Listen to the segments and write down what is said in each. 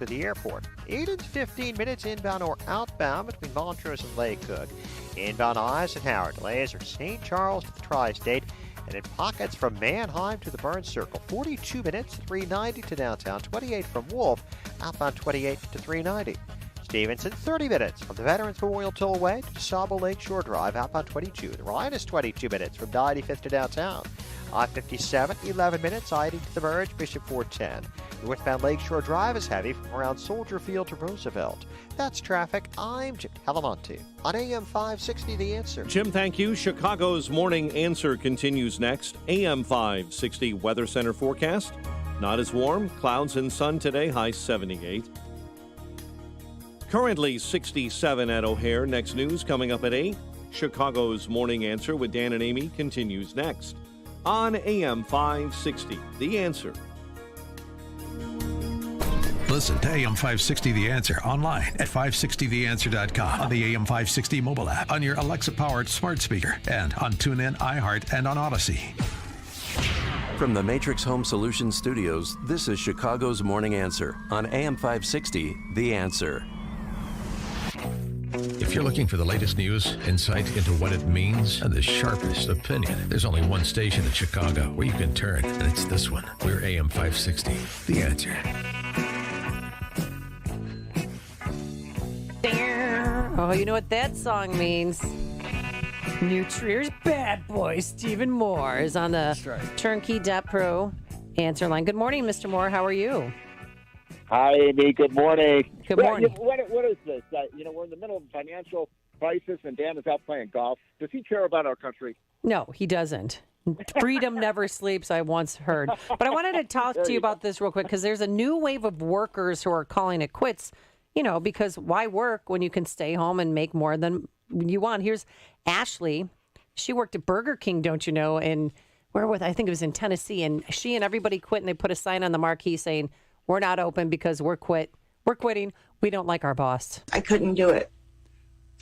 to the airport. 8 and 15 minutes inbound or outbound between Montrose and Lake Cook. Inbound Eisenhower. Delays are St. Charles to the Tri-State. And in pockets from Mannheim to the Burns Circle. 42 minutes, 390 to downtown. 28 from Wolf. Outbound 28 to 390. Stevenson, 30 minutes from the Veterans Memorial Tollway to DeSable Lakeshore Drive, outbound 22. The Ryan is 22 minutes from 95th to downtown. I-57, 11 minutes, I-80 to the Merge, Bishop 410. Northbound Lakeshore Drive is heavy from around Soldier Field to Roosevelt. That's traffic. I'm Jim Talamonte on AM 560, The Answer. Jim, thank you. Chicago's Morning Answer continues next. AM 560 Weather Center forecast. Not as warm. Clouds and sun today, high 78. Currently 67 at O'Hare. Next news coming up at 8. Chicago's Morning Answer with Dan and Amy continues next on AM 560, The Answer. Listen to AM 560 The Answer online at 560theanswer.com, on the AM 560 mobile app, on your Alexa-powered smart speaker, and on TuneIn, iHeart, and on Odyssey. From the Matrix Home Solutions Studios, this is Chicago's Morning Answer on AM 560, The Answer. If you're looking for the latest news, insight into what it means, and the sharpest opinion, there's only one station in Chicago where you can turn, and it's this one. We're AM 560, The Answer. Oh, you know what that song means? New Trier's Bad Boy Stephen Moore is on the Turnkey.pro answer line. Good morning, Mr. Moore. How are you? Hi, Amy. Good morning. Good morning. What is this? We're in the middle of a financial crisis, and Dan is out playing golf. Does he care about our country? No, he doesn't. Freedom never sleeps, I once heard. But I wanted to talk to you about this real quick because there's a new wave of workers who are calling it quits, because why work when you can stay home and make more than you want? Here's Ashley. She worked at Burger King, don't you know, and I think it was in Tennessee, and she and everybody quit, and they put a sign on the marquee saying, "We're not open because we're quitting. We don't like our boss." I couldn't do it.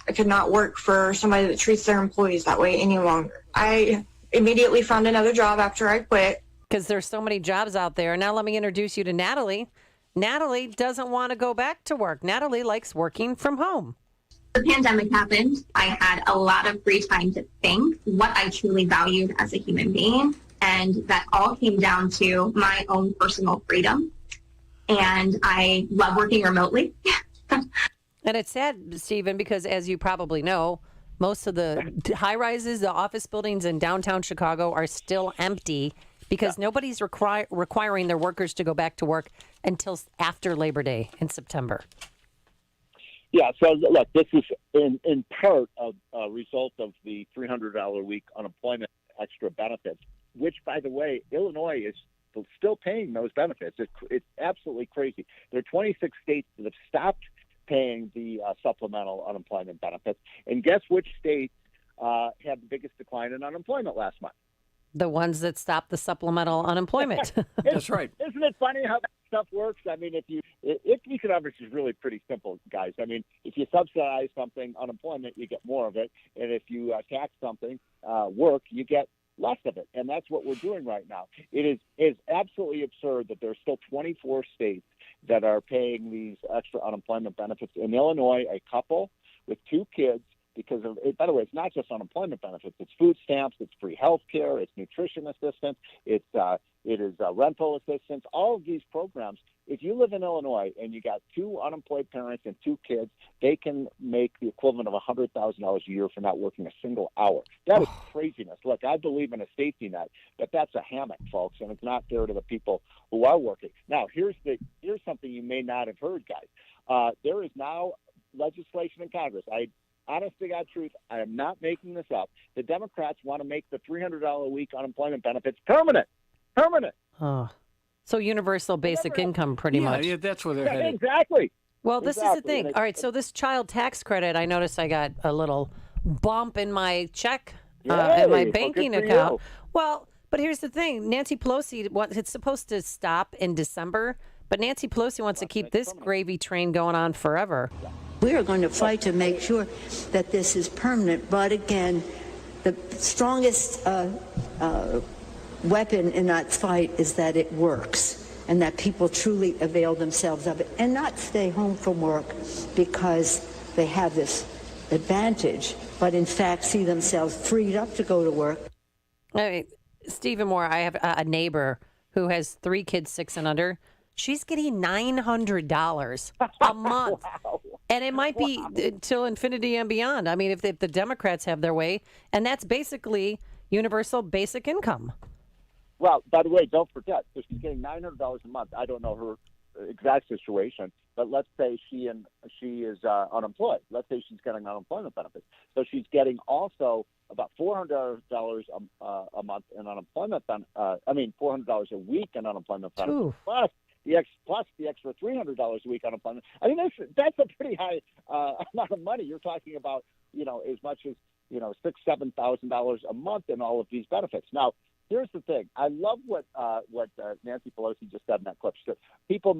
I could not work for somebody that treats their employees that way any longer. I immediately found another job after I quit. Because there's so many jobs out there. Now let me introduce you to Natalie. Natalie doesn't want to go back to work. Natalie likes working from home. The pandemic happened. I had a lot of free time to think what I truly valued as a human being. And that all came down to my own personal freedom. And I love working remotely. And it's sad, Stephen, because as you probably know, most of the high rises, the office buildings in downtown Chicago are still empty because nobody's requiring their workers to go back to work until after Labor Day in September. Yeah, so look, this is in part a result of the $300 a week unemployment extra benefits, which, by the way, Illinois is still paying those benefits. It's absolutely crazy. There are 26 states that have stopped paying the supplemental unemployment benefits. And guess which states had the biggest decline in unemployment last month? The ones that stopped the supplemental unemployment. That's right. Isn't it funny how that stuff works? I mean, if economics is really pretty simple, guys. I mean, if you subsidize something, unemployment, you get more of it. And if you tax something, work, you get less of it. And that's what we're doing right now. It is absolutely absurd that there's still 24 states that are paying these extra unemployment benefits. In Illinois, a couple with 2 kids, because of it, by the way, it's not just unemployment benefits. It's food stamps, it's free health care, it's nutrition assistance, it is rental assistance, all of these programs. If you live in Illinois and you got 2 unemployed parents and 2 kids, they can make the equivalent of $100,000 a year for not working a single hour. That is craziness. Look, I believe in a safety net, but that's a hammock, folks, and it's not fair to the people who are working. Now, here's something you may not have heard, guys. There is now legislation in Congress. Honest to God truth, I am not making this up. The Democrats want to make the $300 a week unemployment benefits permanent. Oh. So universal basic income, pretty much. Yeah, that's where they're headed. Exactly. Well, this is the thing. All right, so this child tax credit, I noticed I got a little bump in my check at my banking account. Well, but here's the thing. Nancy Pelosi, it's supposed to stop in December, but Nancy Pelosi wants to keep this gravy train going on forever. We are going to fight to make sure that this is permanent. But again, the strongest weapon in that fight is that it works. and that people truly avail themselves of it and not stay home from work because they have this advantage, but in fact see themselves freed up to go to work. I mean, Stephen Moore, I have a neighbor who has 3 kids, 6 and under. She's getting $900 a month. Wow. And it might be till infinity and beyond. I mean, if the Democrats have their way, and that's basically universal basic income. Well, by the way, don't forget, so she's getting $900 a month. I don't know her exact situation, but let's say she is unemployed. Let's say she's getting unemployment benefits. So she's getting also about $400 a month in unemployment $400 a week in unemployment benefits. Plus the extra $300 a week unemployment. I mean, that's a pretty high amount of money. You're talking about, as much as, $6,000-7,000 a month in all of these benefits. Now, here's the thing. I love what Nancy Pelosi just said in that clip. So people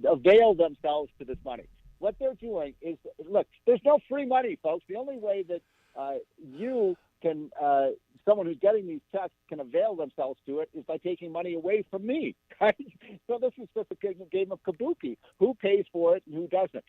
avail themselves to this money. What they're doing is, look, there's no free money, folks. The only way that you can, someone who's getting these checks can avail themselves to it is by taking money away from me. Right? So this is just a game of kabuki. Who pays for it and who doesn't?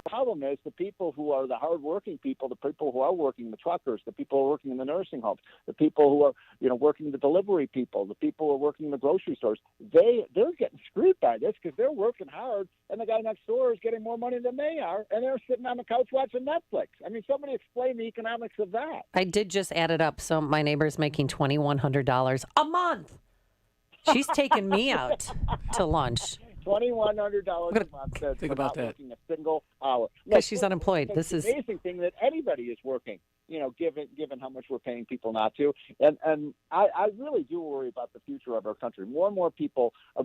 The problem is the people who are the hardworking people, the people who are working, the truckers, the people who are working in the nursing homes, the people who are, working the delivery people, the people who are working in the grocery stores, they're getting screwed by this because they're working hard, and the guy next door is getting more money than they are, and they're sitting on the couch watching Netflix. I mean, somebody explain the economics of that. I did just add it up. So my neighbor's making $2,100 a month. She's taking me out to lunch. $2,100 a month. Think about that. Working a single hour. Because she's unemployed. This is the amazing thing that anybody is working. Given how much we're paying people not to, and I really do worry about the future of our country. More and more people are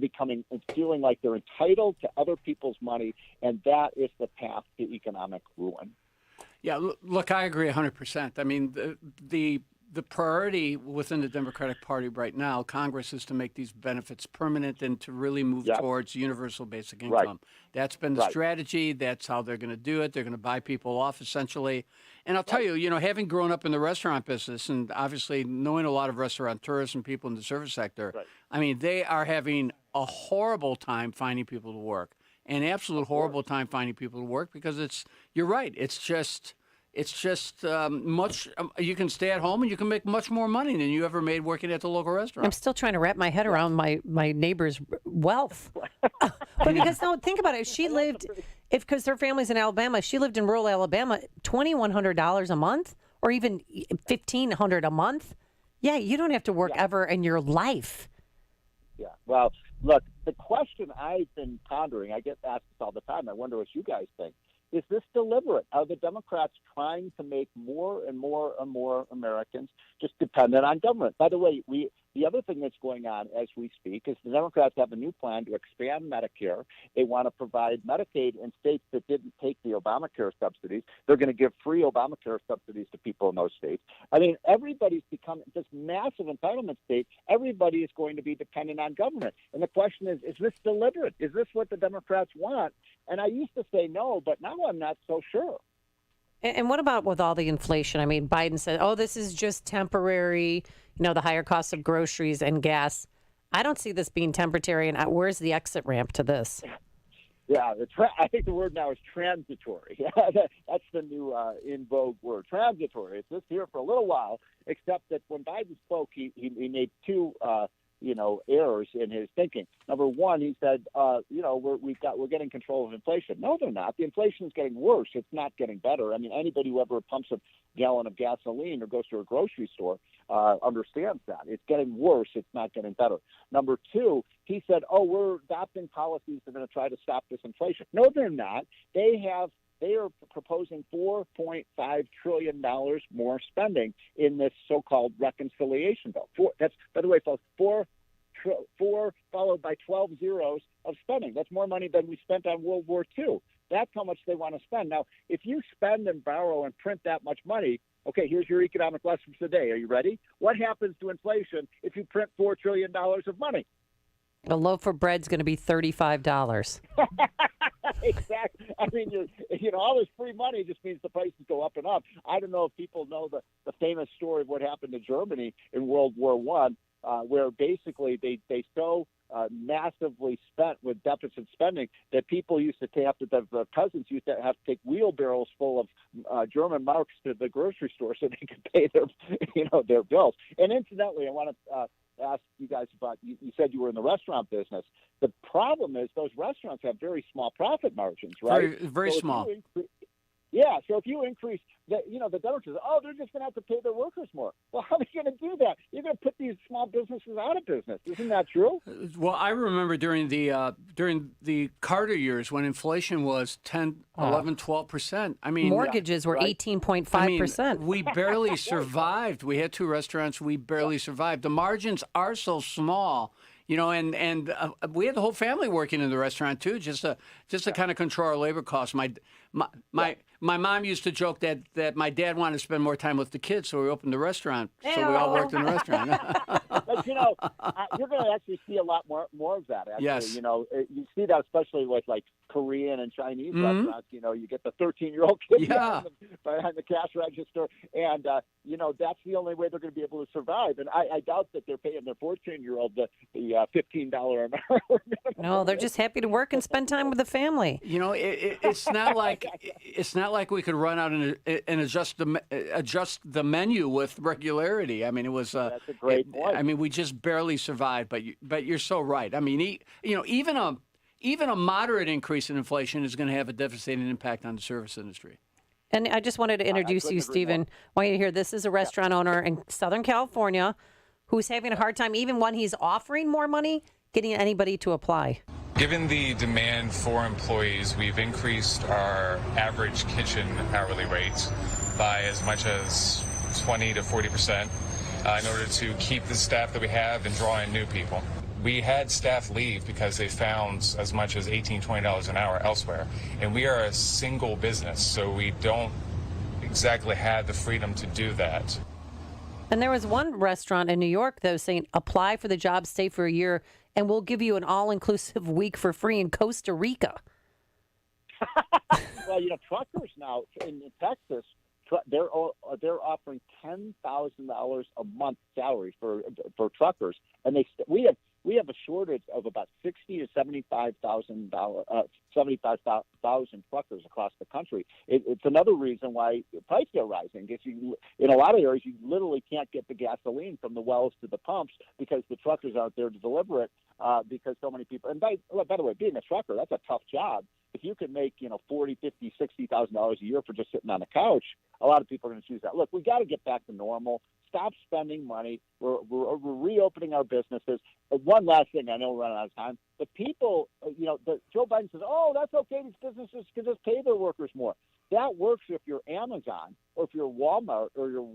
feeling like they're entitled to other people's money, and that is the path to economic ruin. Yeah, look, I agree 100%. I mean, the priority within the Democratic Party right now, Congress, is to make these benefits permanent and to really move towards universal basic income. Right. That's been the strategy. That's how they're going to do it. They're going to buy people off, essentially. And I'll tell you, having grown up in the restaurant business and obviously knowing a lot of restaurateurs and people in the service sector, I mean, they are having a horrible time finding people to work, an absolute horrible time finding people to work because you're right. It's just you can stay at home and you can make much more money than you ever made working at the local restaurant. I'm still trying to wrap my head around my neighbor's wealth. But because, think about it. Because her family's in Alabama, she lived in rural Alabama, $2,100 a month or even $1,500 a month. Yeah, you don't have to work ever in your life. Yeah. Well, look, the question I've been pondering, I get asked this all the time. I wonder what you guys think. Is this deliberate? Are the Democrats trying to make more and more and more Americans just dependent on government? By the way, the other thing that's going on as we speak is the Democrats have a new plan to expand Medicare. They want to provide Medicaid in states that didn't take the Obamacare subsidies. They're going to give free Obamacare subsidies to people in those states. I mean, everybody's become this massive entitlement state. Everybody is going to be dependent on government. And the question is this deliberate? Is this what the Democrats want? And I used to say no, but now I'm not so sure. And what about with all the inflation? I mean, Biden said, this is just temporary, the higher cost of groceries and gas. I don't see this being temporary. And where's the exit ramp to this? Yeah, I think the word now is transitory. That's the new in vogue word, transitory. It's just here for a little while, except that when Biden spoke, he made two errors in his thinking. Number one, he said, we're getting control of inflation. No, they're not. The inflation is getting worse. It's not getting better. I mean, anybody who ever pumps a gallon of gasoline or goes to a grocery store understands that. It's getting worse. It's not getting better. Number two, he said, we're adopting policies that are going to try to stop this inflation. No, they're not. They are proposing $4.5 trillion more spending in this so-called reconciliation bill. That's, by the way, folks, four followed by 12 zeros of spending. That's more money than we spent on World War II. That's how much they want to spend. Now, if you spend and borrow and print that much money, okay, here's your economic lesson for today. Are you ready? What happens to inflation if you print $4 trillion of money? A loaf of bread's going to be $35. Exactly. I mean, all this free money just means the prices go up and up. I don't know if people know the famous story of what happened to Germany in World War I. where basically they so massively spent with deficit spending that people used to have to, the cousins used to have to take wheelbarrows full of German marks to the grocery store so they could pay their bills. And incidentally, I want to ask you guys about, you said you were in the restaurant business. The problem is those restaurants have very small profit margins, right? Very small. Yeah, so if you increase the government says, oh, they're just going to have to pay their workers more. Well, how are you going to do that? You're going to put these small businesses out of business. Isn't that true? Well, I remember during the Carter years when inflation was 10, 11, 12%. I mean, mortgages were 18.5%. We barely survived. We had 2 restaurants. We barely survived. The margins are so small. And we had the whole family working in the restaurant too, just to kind of control our labor costs. My mom used to joke that my dad wanted to spend more time with the kids, so we opened the restaurant. So we all worked in the restaurant. But you're going to actually see a lot more of that. Actually. Yes. You see that especially with like Korean and Chinese restaurants. You get the 13-year-old kid behind the cash register, and that's the only way they're going to be able to survive. And I doubt that they're paying their 14-year-old the $15 an hour. No, they're just happy to work and spend time with the family. It's not like we could run out and adjust the menu with regularity. I mean, it was. That's a great point. I mean, we just barely survived. But you're so right. I mean, even a moderate increase in inflation is going to have a devastating impact on the service industry. And I just wanted to introduce you, Stephen. I want you to hear this is a restaurant owner in Southern California who's having a hard time, even when he's offering more money, getting anybody to apply. Given the demand for employees, we've increased our average kitchen hourly rates by as much as 20 to 40% in order to keep the staff that we have and draw in new people. We had staff leave because they found as much as $18, $20 an hour elsewhere. And we are a single business, so we don't exactly have the freedom to do that. And there was one restaurant in New York that was saying, apply for the job, stay for a year, and we'll give you an all-inclusive week for free in Costa Rica. Well, truckers now in Texas, they're offering $10,000 a month salary for truckers, and we have a shortage of about 60 to 75,000 truckers across the country. It's another reason why prices are rising. Because in a lot of areas, you literally can't get the gasoline from the wells to the pumps because the truckers aren't there to deliver it. Because so many people. And by the way, being a trucker, that's a tough job. If you can make $40,000, $50,000, $60,000 a year for just sitting on the couch, a lot of people are going to choose that. Look, we got to get back to normal. Stop spending money. We're reopening our businesses. One last thing, I know we're running out of time. The people, Joe Biden says, oh, that's okay. These businesses can just pay their workers more. That works if you're Amazon or if you're Walmart or you're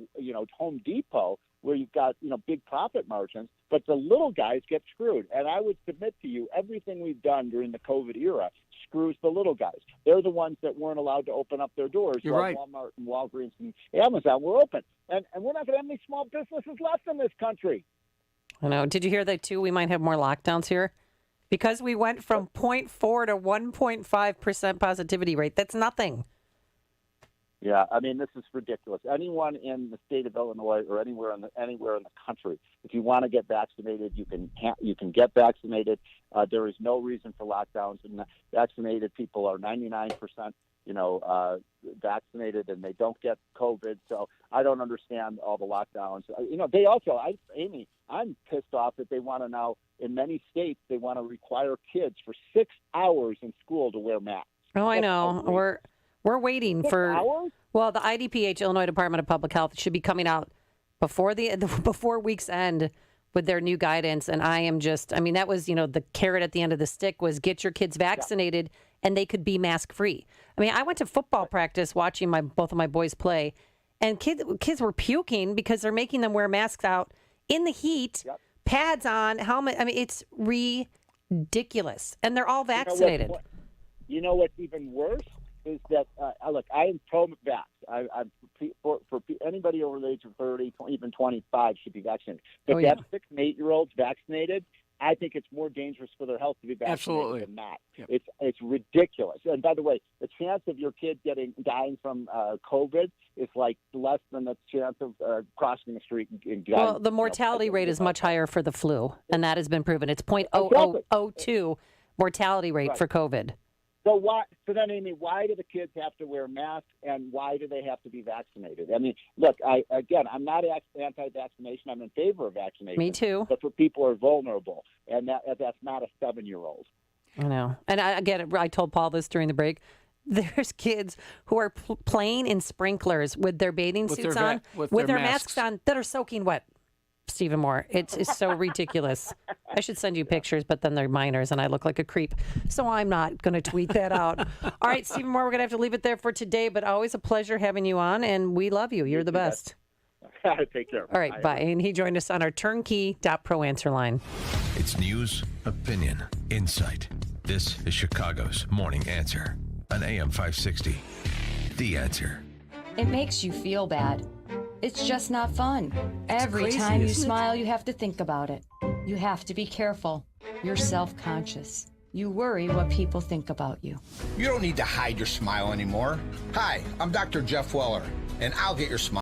Home Depot, where you've got big profit margins. But the little guys get screwed. And I would submit to you, everything we've done during the COVID era screws the little guys. They're the ones that weren't allowed to open up their doors. You're right. Walmart and Walgreens and Amazon were open. And we're not going to have any small businesses left in this country. I know. Did you hear that, too? We might have more lockdowns here. Because we went from 0.4 to 1.5% positivity rate. That's nothing. Yeah, I mean, this is ridiculous. Anyone in the state of Illinois or anywhere in the country, if you want to get vaccinated, you can get vaccinated. There is no reason for lockdowns, and vaccinated people are 99%, vaccinated, and they don't get COVID. So I don't understand all the lockdowns. They also, Amy, I'm pissed off that they want to now, in many states, they want to require kids for 6 hours in school to wear masks. Oh, I know. We're waiting 6 for. hours? Well, the IDPH, Illinois Department of Public Health, should be coming out before week's end with their new guidance. And that was, the carrot at the end of the stick was get your kids vaccinated and they could be mask free. I mean, I went to football practice watching both of my boys play, and kids were puking because they're making them wear masks out in the heat, pads on, helmet. I mean, it's ridiculous, and they're all vaccinated. You know what's even worse is that look, I am pro-vax. For anybody over the age of 30, even 25 should be vaccinated. But to have 6 and 8-year-olds vaccinated, I think it's more dangerous for their health to be vaccinated Absolutely. than not. Yep. It's ridiculous. And by the way, the chance of your kid dying from COVID is like less than the chance of crossing the street and dying. Well, the mortality rate is much higher for the flu, and that has been proven. It's 0.0002 mortality rate for COVID. So then, Amy, why do the kids have to wear masks, and why do they have to be vaccinated? I mean, look, I'm not anti-vaccination. I'm in favor of vaccination. Me too. But for people who are vulnerable, and that's not a 7-year-old. I know. And I told Paul this during the break. There's kids who are playing in sprinklers with their bathing suits on, with their masks on, that are soaking wet. Stephen Moore. It's so ridiculous. I should send you pictures, but then they're minors and I look like a creep. So I'm not going to tweet that out. All right, Stephen Moore, we're going to have to leave it there for today, but always a pleasure having you on, and we love you. You're the best. Take care. All right, bye. And he joined us on our turnkey.pro answer line. It's news, opinion, insight. This is Chicago's Morning Answer on AM 560. The Answer. It makes you feel bad. It's just not fun. Every time you smile, you have to think about it. You have to be careful. You're self-conscious. You worry what people think about you. You don't need to hide your smile anymore. Hi, I'm Dr. Jeff Weller, and I'll get your smile